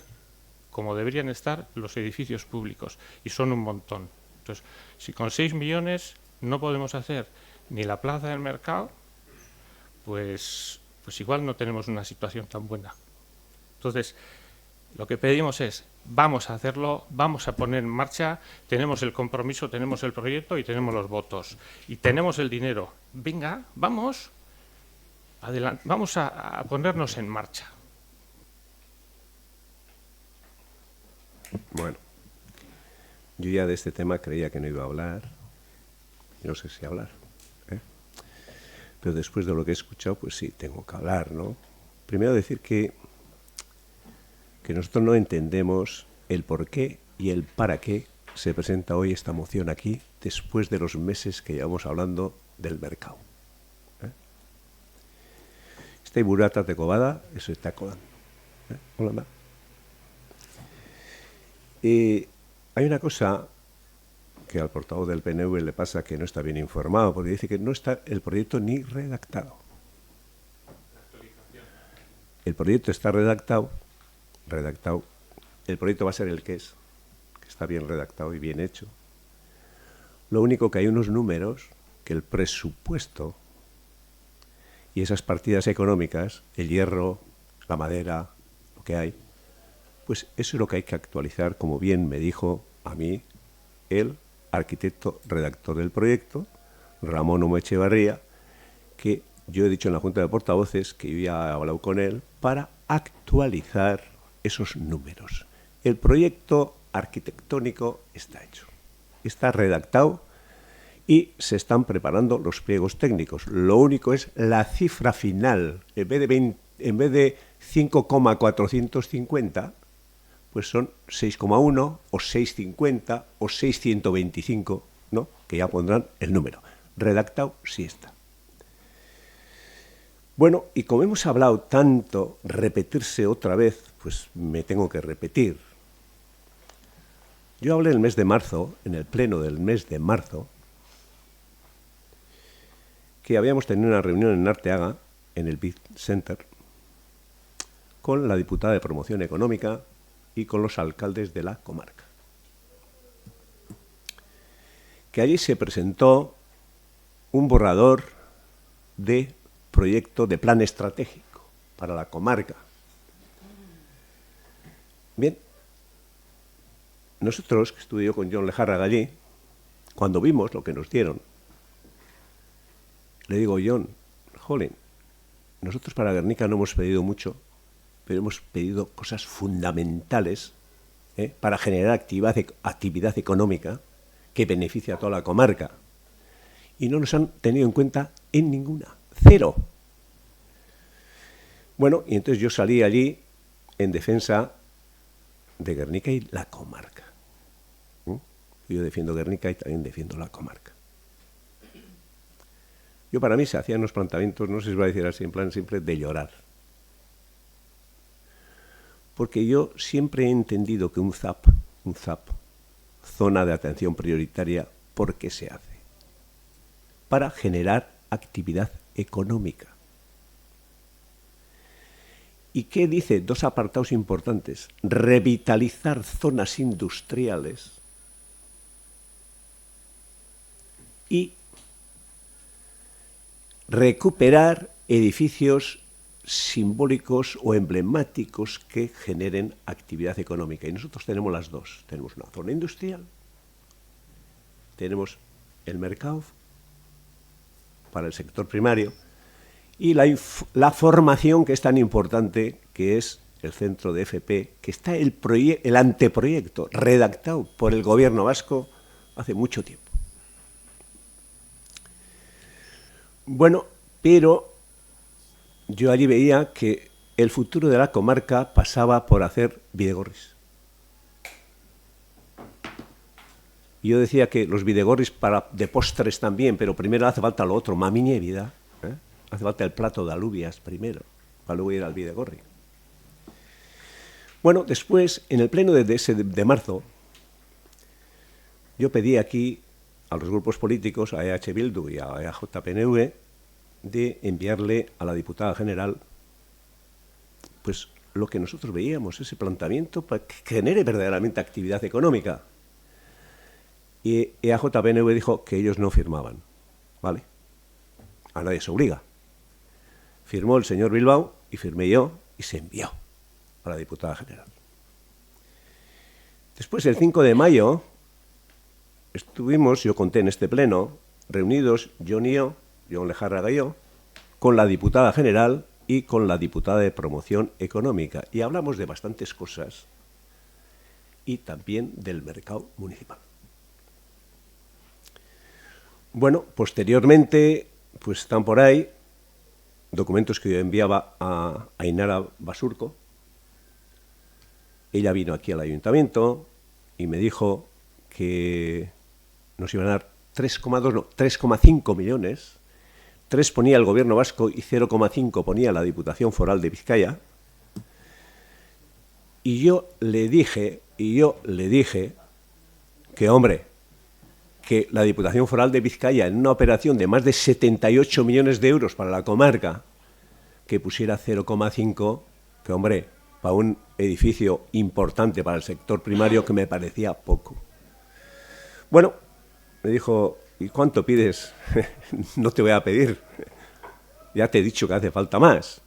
como deberían estar los edificios públicos, y son un montón. Entonces, si con 6 millones no podemos hacer ni la plaza del mercado, pues igual no tenemos una situación tan buena. Entonces, lo que pedimos es, vamos a hacerlo, vamos a poner en marcha, tenemos el compromiso, tenemos el proyecto y tenemos los votos. Y tenemos el dinero. Venga, vamos, adelante, vamos a ponernos en marcha. Bueno, yo ya de este tema creía que no iba a hablar, no sé si hablar, ¿eh? Pero después de lo que he escuchado, pues sí, tengo que hablar, ¿no? Primero decir que nosotros no entendemos el por qué y el para qué se presenta hoy esta moción aquí, después de los meses que llevamos hablando del mercado. Este burata de cobada, eso está colando. Hola, hay una cosa que al portavoz del PNV le pasa, que no está bien informado, porque dice que no está el proyecto ni redactado. El proyecto está redactado, el proyecto va a ser el que es, que está bien redactado y bien hecho. Lo único que hay unos números que el presupuesto y esas partidas económicas, el hierro, la madera, lo que hay, pues eso es lo que hay que actualizar, como bien me dijo a mí el arquitecto redactor del proyecto, Ramón Humo Echevarría, que yo he dicho en la Junta de Portavoces que yo ya he hablado con él para actualizar esos números. El proyecto arquitectónico está hecho, está redactado y se están preparando los pliegos técnicos. Lo único es la cifra final. En vez de 5,450, pues son 6,1 o 6,50 o 6,125, ¿no? Que ya pondrán el número. Redactado sí está. Bueno, y como hemos hablado tanto, repetirse otra vez, pues me tengo que repetir. Yo hablé el mes de marzo, en el pleno del mes de marzo, que habíamos tenido una reunión en Arteaga, en el Big Center, con la diputada de Promoción Económica y con los alcaldes de la comarca. Que allí se presentó un borrador de proyecto de plan estratégico para la comarca. Bien, nosotros, que estuve yo con John Lejárraga allí, cuando vimos lo que nos dieron, le digo, John, jolín, nosotros para Guernica no hemos pedido mucho, pero hemos pedido cosas fundamentales para generar actividad económica que beneficie a toda la comarca. Y no nos han tenido en cuenta en ninguna. Cero. Bueno, y entonces yo salí allí en defensa de Guernica y la comarca. Yo defiendo Guernica y también defiendo la comarca. Yo para mí se hacían unos planteamientos, no sé si va a decir así, en plan siempre de llorar. Porque yo siempre he entendido que un ZAP, zona de atención prioritaria, ¿por qué se hace? Para generar actividad económica. ¿Y qué dice? Dos apartados importantes. Revitalizar zonas industriales y recuperar edificios simbólicos o emblemáticos que generen actividad económica. Y nosotros tenemos las dos. Tenemos una zona industrial, tenemos el mercado para el sector primario y la formación, que es tan importante, que es el centro de FP, que está el anteproyecto redactado por el gobierno vasco hace mucho tiempo. Bueno, pero yo allí veía que el futuro de la comarca pasaba por hacer bidegorris. Y yo decía que los bidegorris de postres también, pero primero hace falta lo otro, mamiña y vida. Hace falta el plato de alubias primero, para luego ir al bidegorri. Bueno, después, en el pleno de marzo, yo pedí aquí a los grupos políticos, a EH Bildu y a EAJ-PNV, de enviarle a la diputada general pues lo que nosotros veíamos, ese planteamiento para que genere verdaderamente actividad económica. Y EAJ-PNV dijo que ellos no firmaban, ¿vale? A nadie se obliga. Firmó el señor Bilbao y firmé yo y se envió a la diputada general. Después, el 5 de mayo, estuvimos, yo conté en este pleno, reunidos, John Lejarraga y yo, con la diputada general y con la diputada de Promoción Económica. Y hablamos de bastantes cosas y también del mercado municipal. Bueno, posteriormente, pues están por ahí documentos que yo enviaba a Ainara Basurco. Ella vino aquí al ayuntamiento y me dijo que nos iban a dar 3,5 millones. 3 ponía el gobierno vasco y 0,5 ponía la Diputación Foral de Vizcaya. Y yo le dije que, hombre, que la Diputación Foral de Vizcaya, en una operación de más de 78 millones de euros para la comarca, que pusiera 0,5, que, hombre, para un edificio importante para el sector primario, que me parecía poco. Bueno, me dijo, ¿y cuánto pides? No te voy a pedir, ya te he dicho que hace falta más.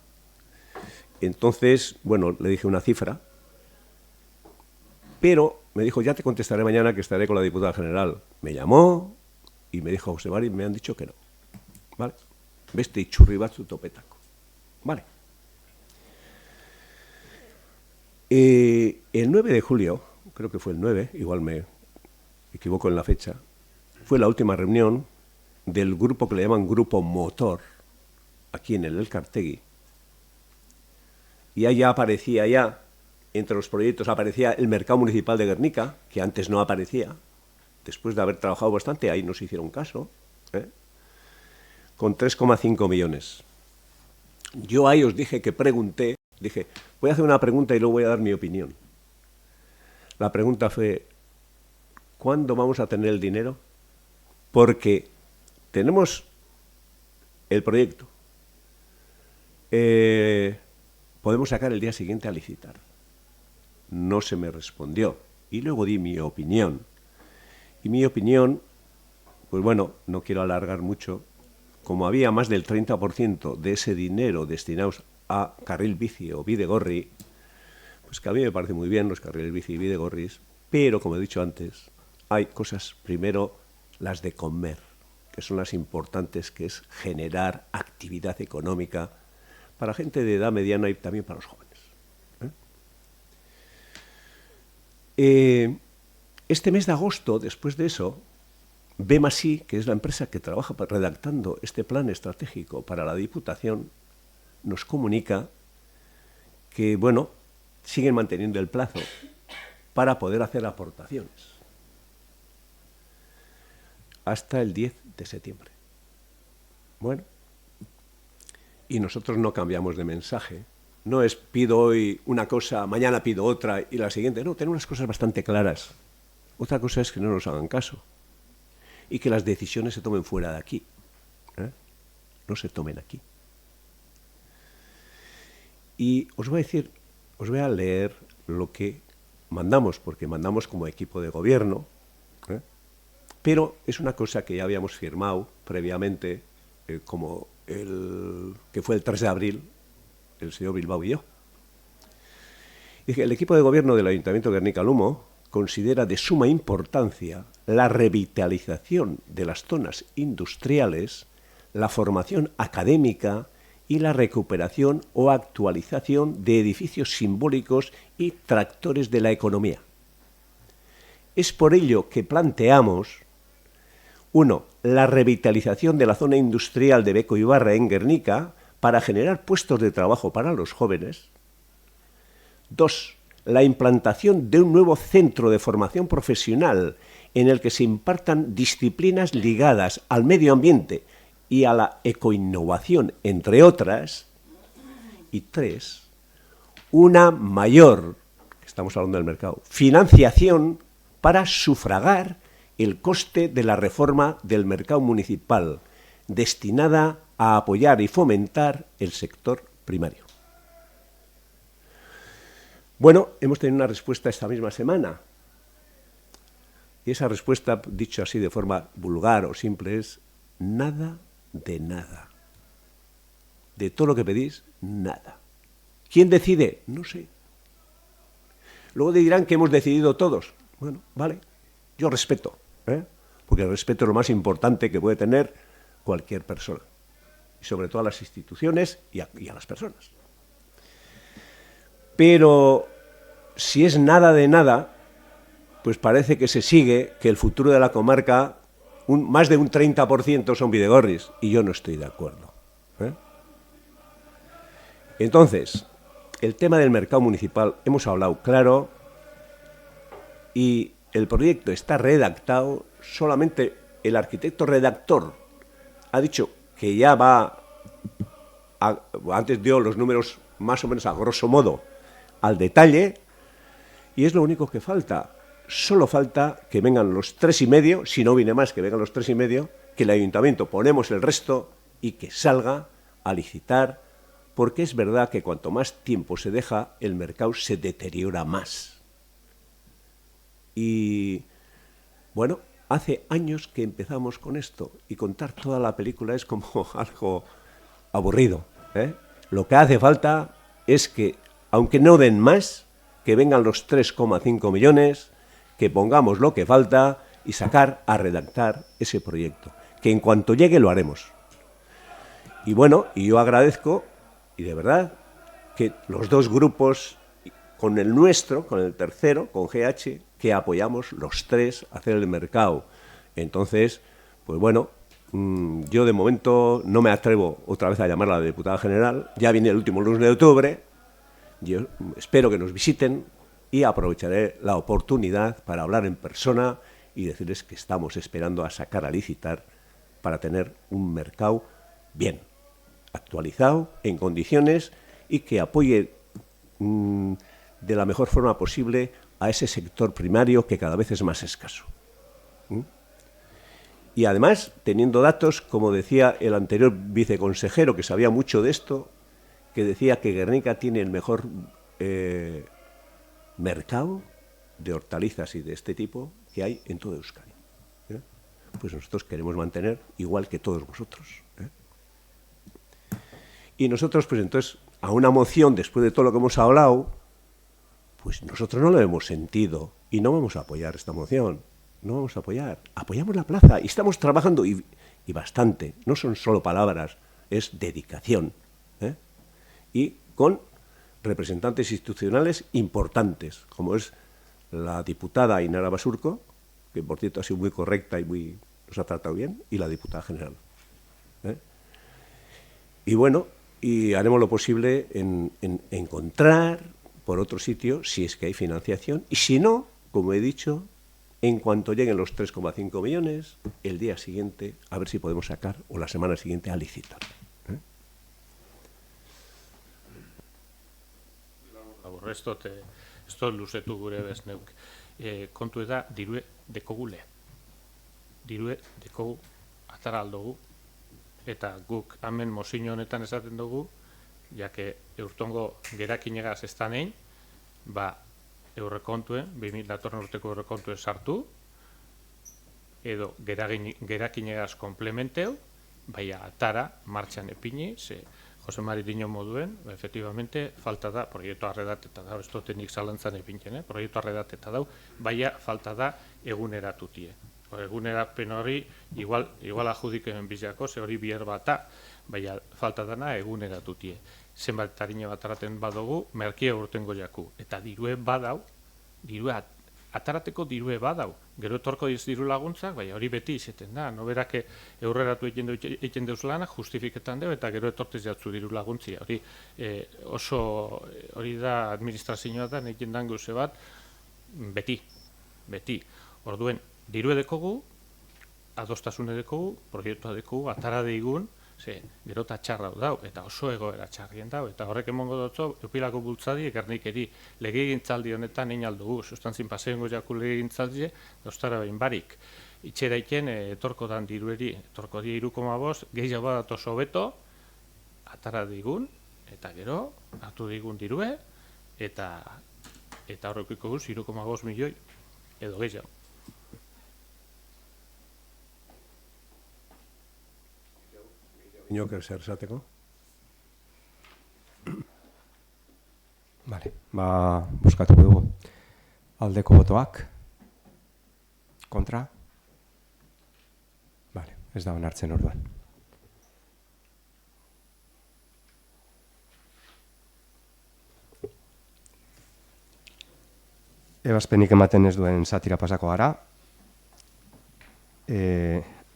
Entonces, bueno, le dije una cifra, pero me dijo, ya te contestaré mañana que estaré con la diputada general. Me llamó y me dijo, José Mari, me han dicho que no. ¿Vale? Beste itzurri batzu topetako. Vale. El 9 de julio, creo que fue el 9, igual me equivoco en la fecha, fue la última reunión del grupo que le llaman Grupo Motor, aquí en el Elkartegui. Y allá aparecía entre los proyectos aparecía el mercado municipal de Guernica, que antes no aparecía. Después de haber trabajado bastante, ahí nos hicieron caso, con 3,5 millones. Yo ahí os dije que pregunté, dije, voy a hacer una pregunta y luego voy a dar mi opinión. La pregunta fue, ¿cuándo vamos a tener el dinero? Porque tenemos el proyecto. Podemos sacar el día siguiente a licitar. No se me respondió. Y luego di mi opinión. Y mi opinión, pues bueno, no quiero alargar mucho. Como había más del 30% de ese dinero destinados a carril bici o bidegorri, pues que a mí me parece muy bien los carriles bici y bidegorris, pero como he dicho antes, hay cosas, primero, las de comer, que son las importantes, que es generar actividad económica para gente de edad mediana y también para los jóvenes. Este mes de agosto, después de eso, BEMASI, que es la empresa que trabaja redactando este plan estratégico para la Diputación, nos comunica que, bueno, siguen manteniendo el plazo para poder hacer aportaciones hasta el 10 de septiembre. Bueno, y nosotros no cambiamos de mensaje. No es pido hoy una cosa, mañana pido otra y la siguiente. No, tenemos unas cosas bastante claras. Otra cosa es que no nos hagan caso y que las decisiones se tomen fuera de aquí. No se tomen aquí. Y os voy a leer lo que mandamos, porque mandamos como equipo de gobierno, pero es una cosa que ya habíamos firmado previamente, como que fue el 3 de abril, el señor Bilbao y yo. Dije, el equipo de gobierno del Ayuntamiento de Guernica-Lumo considera de suma importancia la revitalización de las zonas industriales, la formación académica y la recuperación o actualización de edificios simbólicos y tractores de la economía. Es por ello que planteamos, 1, la revitalización de la zona industrial de Beco Ibarra en Guernica para generar puestos de trabajo para los jóvenes. 2, la implantación de un nuevo centro de formación profesional en el que se impartan disciplinas ligadas al medio ambiente y a la ecoinnovación, entre otras. Y 3, una mayor, estamos hablando del mercado, financiación para sufragar el coste de la reforma del mercado municipal, destinada a apoyar y fomentar el sector primario. Bueno, hemos tenido una respuesta esta misma semana. Y esa respuesta, dicho así de forma vulgar o simple, es nada de nada. De todo lo que pedís, nada. ¿Quién decide? No sé. Luego dirán que hemos decidido todos. Bueno, vale, yo respeto, porque el respeto es lo más importante que puede tener cualquier persona, y sobre todo a las instituciones y a las personas. Pero si es nada de nada, pues parece que se sigue que el futuro de la comarca, más de un 30% son bidegorris, y yo no estoy de acuerdo. Entonces, el tema del mercado municipal, hemos hablado claro, y el proyecto está redactado, solamente el arquitecto redactor ha dicho que ya va, antes dio los números más o menos a grosso modo, al detalle, y es lo único que falta. Solo falta que vengan los 3,5, si no viene más, que vengan los 3,5, que el ayuntamiento ponemos el resto y que salga a licitar, porque es verdad que cuanto más tiempo se deja, el mercado se deteriora más. Y bueno, hace años que empezamos con esto, y contar toda la película es como algo aburrido. Lo que hace falta es que, aunque no den más, que vengan los 3,5 millones, que pongamos lo que falta y sacar a redactar ese proyecto, que en cuanto llegue lo haremos. Y bueno, y yo agradezco, y de verdad, que los dos grupos, con el nuestro, con el tercero, con GH, que apoyamos los tres a hacer el mercado. Entonces, pues bueno, yo de momento no me atrevo otra vez a llamarla a la diputada general, ya viene el último lunes de octubre, yo espero que nos visiten, y aprovecharé la oportunidad para hablar en persona y decirles que estamos esperando a sacar a licitar para tener un mercado bien, actualizado, en condiciones, y que apoye de la mejor forma posible a ese sector primario que cada vez es más escaso. Y además, teniendo datos, como decía el anterior viceconsejero, que sabía mucho de esto, que decía que Guernica tiene el mejor mercado de hortalizas y de este tipo que hay en todo Euskadi. Pues nosotros queremos mantener igual que todos vosotros. Y nosotros, pues entonces, a una moción, después de todo lo que hemos hablado, pues nosotros no lo hemos sentido y no vamos a apoyar esta moción. No vamos a apoyar. Apoyamos la plaza y estamos trabajando y bastante. No son solo palabras, es dedicación. Y con representantes institucionales importantes, como es la diputada Ainara Basurco, que por cierto ha sido muy correcta y nos ha tratado bien, y la diputada general. Y bueno, y haremos lo posible en encontrar por otro sitio, si es que hay financiación, y si no, como he dicho, en cuanto lleguen los 3,5 millones, el día siguiente, a ver si podemos sacar, o la semana siguiente, a licitar. Ez dut luzetu gure bez neuk. Kontu da, dirue dekogule. Dirue dekogu atara aldogu. Eta guk hemen mozio honetan esaten dugu, jake eurtongo gerakinegaz ez da nein, eurrekontuen, 2000 urteko eurrekontuen sartu, edo gerakinegaz komplementeu, baina atara martxan epini, ze Jose Mari Dino moduen, efectivamente, falta da, proiektu arredateta da, ez dutenik zalantzan epintzen, proiektu arredateta dau, baina falta da eguneratutie. Egunerapen hori, igual ajudikoen bizako, ze hori bier bata, baina falta dana eguneratutie. Zenbat tarine bat araten badugu, merkia urtengo jaku. Eta dirue badau, atarateko dirue badau. Gero etorko diru laguntzak, baina hori beti izeten da. Noberak eurreratu egiten deuz lanak, justifiketan deu, eta gero etortez jatzu diru laguntzia. Hori da administrazioa da, egiten dango ze bat, beti. Orduen, dirue dekogu, adostasune dekogu, proiektua dekogu, atara deigun, ze gero eta txarra dau, eta oso egoera txarrien dau, eta horrek emongo dutzo, eupilako bultzadi, ekarnikeri legegintzaldi honetan egin aldugu, sustantzin paseiongo jaku legegintzaldi, dostara behin barik. Itxeraiken, etorko dan dirueri, etorko di 3,5, gehiago bat oso beto, atara digun, eta gero, hartu digun dirue, eta eta horrekiko guz, 0,5 milioi edo gehiago. Inok zer esateko? Vale, bozkatuko dugu. Aldeko botoak? Kontra? Vale, ez da onartzen orduan. Ebazpenik ematen ez duen zatira pasako gara.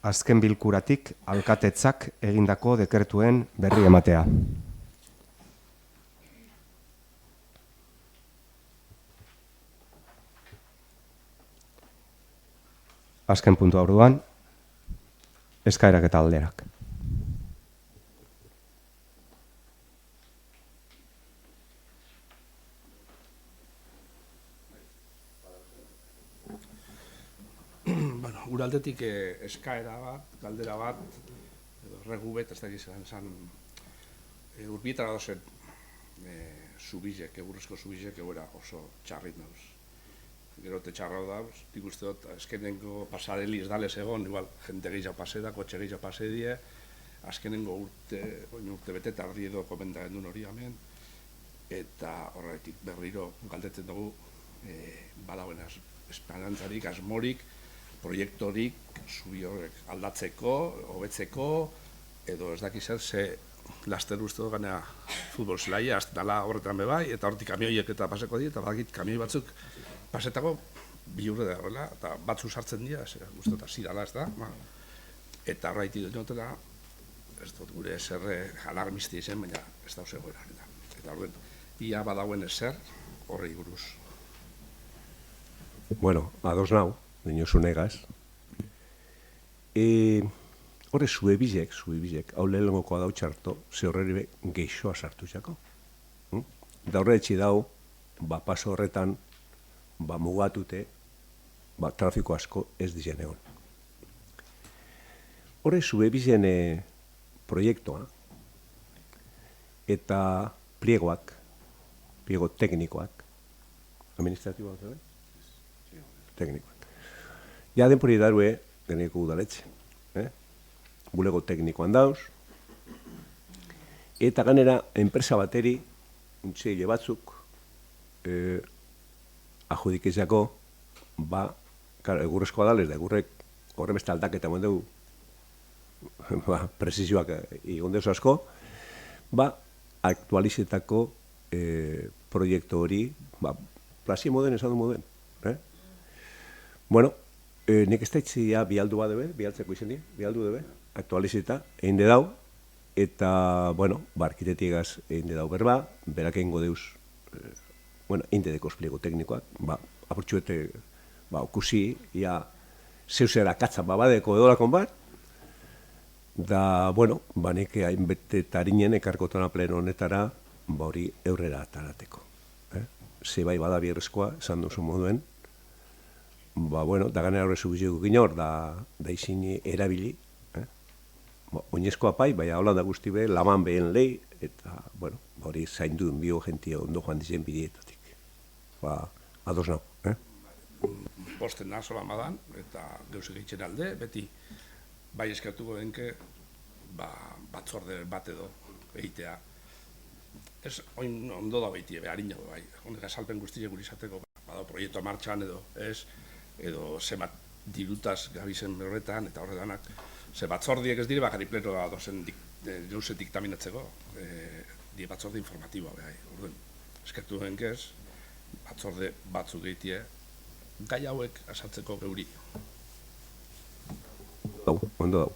Azken bilkuratik alkatetzak egindako dekretuen berri ematea. Azken puntua orduan, eskaerak eta alderak. Bueno, gure aldetik eskaera bat, galdera bat, edo regu bet, ez da izan, urbietara dozen zubizek, egurrezko zubizek, egura oso txarrit dauz. Gero te txarra dauz, nik uste dut, azkenengo pasadeli ez dalez egon, igual, jente gehiago pase da, kotxe gehiago pase die, azkenengo urte bete tardi edo komendaren duen hori hemen, eta horretik berriro galdetzen dugu, badauen esperantzarik, asmorik, proiektorik, zubi horrek aldatzeko, hobetzeko, edo ez dakiz ze laster uste dut gana futbol zelaia, dala horretan bebai, eta hortik kamioiek eta paseko di, eta badakit kamioi batzuk pasetako bi urre da horrela, eta batzu sartzen dira, uste dut hasi dala ez da, eta horretik dut notela, ez dut gure eserre alarmisti izen, baina ez da osegoera. Eta horren, ia badauen eser horrei buruz. Bueno, ados nau, dinosu negaz. Horre zuebizek, hau lehenengokoa dau txarto, ze horreri be geixoa sartu zako. Da horre etxi dau, paso horretan, mugatute, trafiko asko ez dizen egon. Horre zuebizen proiektua, eta pliego teknikoak, administratiboak, teknikoak. Ja denpori darue, geneko udaletxe. Bulego teknikoan dauz, eta ganera, enpresa bateri, untxeile batzuk, ajudikezako, egurrezkoa dalez, da egurrek horre beste aldaketa moen dugu, prezizioak igondeuz asko, aktualizetako proiektu hori, plazi moden, esan du moden. Bueno, nik ez daitzia bialdu bat debe, bialtzeko izen dira, bialdu debe, aktualizita, egin de dau, eta, bueno, arkitetigaz egin de dau berba, berak egingo deuz, egin de dekoz pliego teknikoak, apurtxuete, okusi, ia, zeuzera katzan babadeko edolakon bat, da, bueno, nik hainbete tarinen ekarkotona pleno honetara, hori eurrera atarateko. Ze bai bada bierrezkoa, esan duzu moduen, bueno, da ganera horre zubiziko ginor, da izin erabili, oinezkoa pai, baina hola da guzti be, laman behen lehi, eta, bueno, hori zainduen bio gentia ondo joan dizen bidietatik. Ados nau, Posten da sola madan, eta geusik egiten alde, beti bai eskertuko denke, batzorde bat edo egitea. Ez, oin ondo da behitie, beharin jago bai, honek azalpen guztiak guri izateko, badao proiektua martxan edo, ez, edo zemat dirutaz gabizen horretan, eta horretanak, ze batzordiek ez dire, bakari plenoa dozen gauze diktaminatzeko, die batzorde informatiboa behai. Orduan, eskertu denke ez, batzorde batzuk egitie, gai hauek azaltzeko geuri. Ondo dau.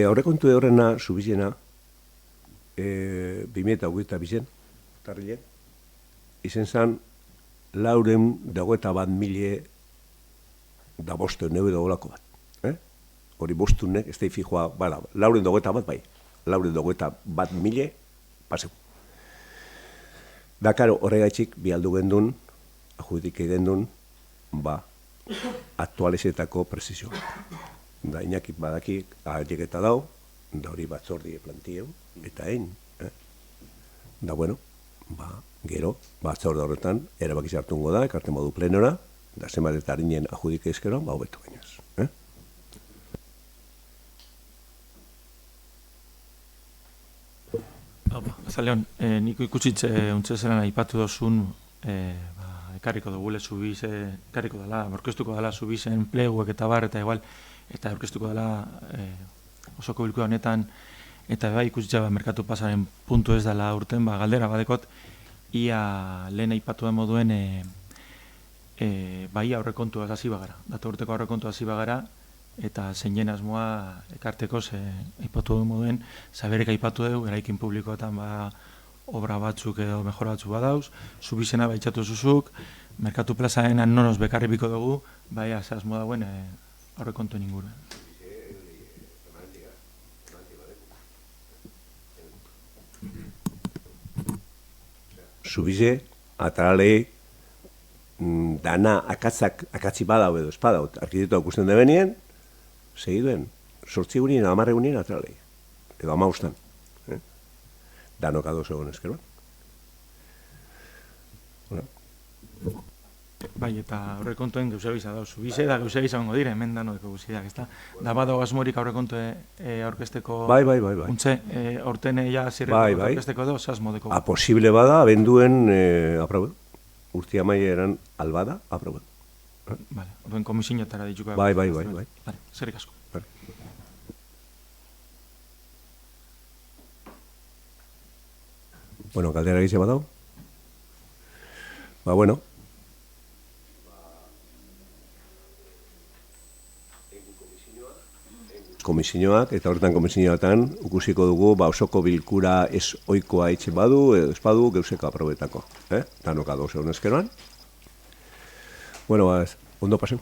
Aurrekontu horrena, zubizena, 2022 tarrilen, izen zan, 421.000 da bostu neu edo olako bat. Hori bostunek, ez da fijoa, 421 bat bai, 421.000 paseu. Da, karo, horregaitxik, bialdu gendun, ajudik gendun, aktualizetako prezizio. Da, inakit badakik, ahalik eta dau, da hori batzordi plantio, eta egin. Da, bueno, gero, batzorde horretan, erabaki hartungo da, ekarten modu plenora, da zenbat eta harinen ajudik ezkero, hobeto gainaz. Azaleon, niko ikutsitze untze zelan aipatu dozun, ekarriko dugule zubize, ekarriko dela, orkestuko dela zubizen pleguek eta bar, eta igual, eta orkestuko dela osoko bilkura honetan, eta bai ikutsitza merkatu pasaren puntu ez dela urten, galdera badekot, ia lehen aipatu den moduen bai aurrekontu hasi bagara, datu urteko aurrekontu hasi bagara, eta zeinen asmoa ekarteko aipatu du moduen, zaberek aipatu dugu, eraikin publikoetan obra batzuk edo mejora batzuk badauz, zubizena baitxatu zuzuk, merkatu plazaenan nonoz bekarri biko dugu, bai asmo dauen aurrekontu inguruen. Zubize, atarale, dana akatzi badau edo espadau, arkitektoa ikusten debenien, segiduen, 8 egunien, 10 egunien atralei, edo 15. Danok ados egon ezkeroan. Bai, eta aurrekontuen gauzabiza dauz, zubize da gauzabiza ongo dire, hemen danodeko guzideak, ez da? Da bado asmorik aurrekontu aurkesteko... Bai. Untze, orten ja zirreko aurkesteko edo, asmodeko... Posible bada, abenduen, aprobet, urti amaieran albada, aprobet. Vale, orduen komisinotara dituko... Bai. Vale, zerrik asko. Bueno, galdera gizia badau? Bueno. Komisioak, eta horretan komisioetan, ukusiko dugu, osoko bilkura ez oikoa itxe badu, edo ez badu, geuseko aprobetako. Danok ados egon ezkeroan. Bueno, ondo paseu.